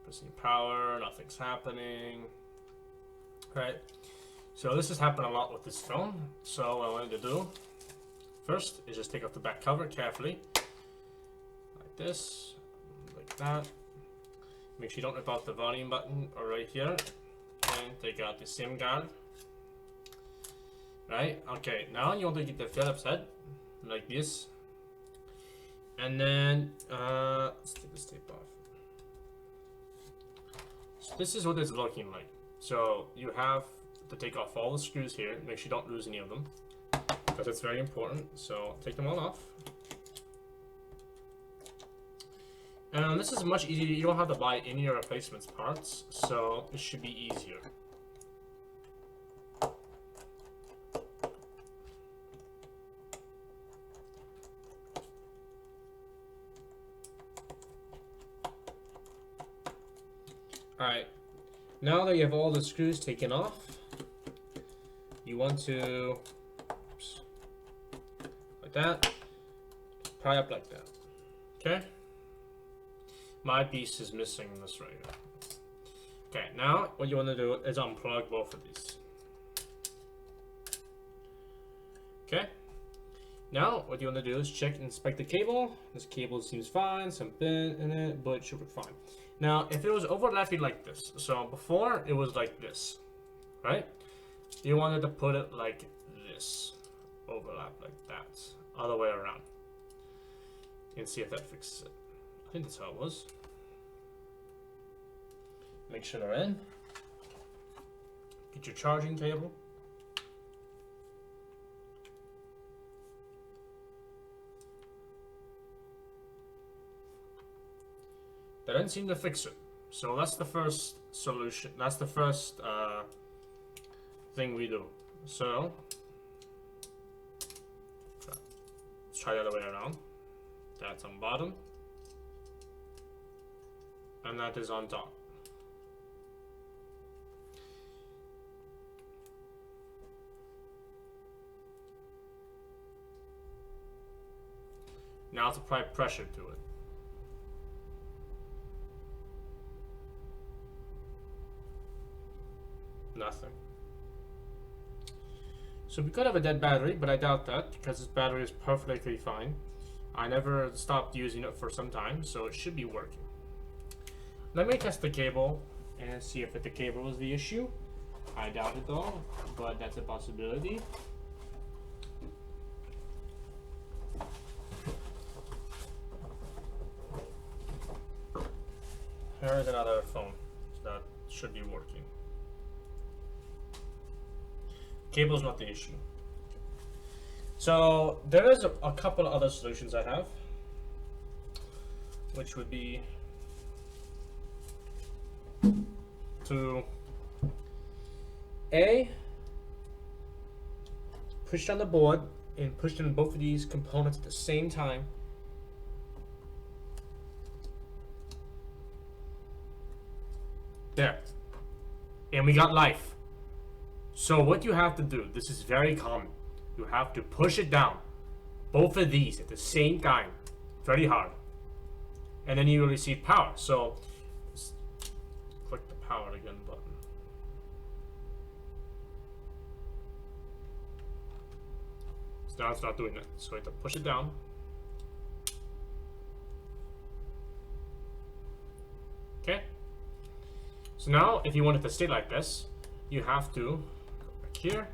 Pressing power, nothing's happening. Right. So this has happened a lot with this phone. So what I wanted to do first is just take off the back cover carefully. Like this, like that. Make sure you don't rip out the volume button or right here. And take out the SIM card. Right, okay, now you want to get the Phillips head, like this. And then, let's take this tape off. So this is what it's looking like. So you have to take off all the screws here, make sure you don't lose any of them, because it's very important. So take them all off. And this is much easier, you don't have to buy any replacements parts, so it should be easier. Alright, now that you have all the screws taken off, you want to, oops, like that, pry up like that, okay? My piece is missing this right here. Okay, now what you want to do is unplug both of these. Okay, now what you want to do is check and inspect the cable. This cable seems fine, some bend in it, but it should work fine. Now, if it was overlapping like this, so before it was like this, right? You wanted to put it like this, overlap like that, other way around, and see if that fixes it. I think that's how it was. Make sure they're in. Get your charging cable. That didn't seem to fix it. So that's the first solution. That's the first thing we do. So let's try the other way around. That's on bottom. And that is on top. Now to apply pressure to it. Nothing. So we could have a dead battery, but I doubt that because this battery is perfectly fine. I never stopped using it for some time, so it should be working. Let me test the cable and see if the cable is the issue. I doubt it though, but that's a possibility. Here is another phone that should be working. Cable is not the issue. So there is a couple of other solutions I have, which would be to push down the board and push in both of these components at the same time. There. And we got life. So what you have to do, this is very common. You have to push it down, both of these at the same time, very hard. And then you will receive power. So click the power again button. So now it's not doing it. So you have to push it down. Okay. So now if you want it to stay like this, you have to go back here,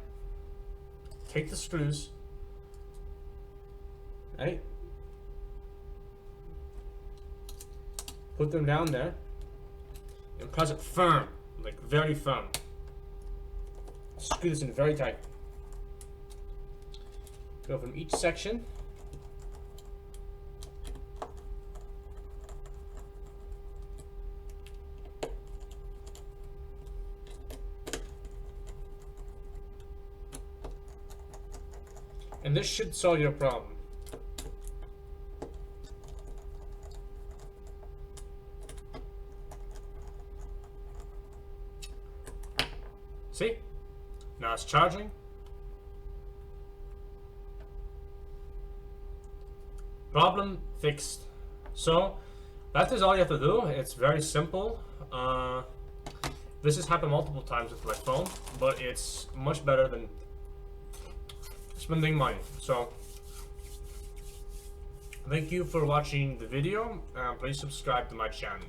take the screws, right? Put them down there and press it firm, like very firm. Screw this in very tight. Go from each section. And this should solve your problem. See? Now it's charging. Problem fixed. So That is all you have to do. It's very simple. This has happened multiple times with my phone, but it's much better than spending money. So, thank you for watching the video. Please subscribe to my channel.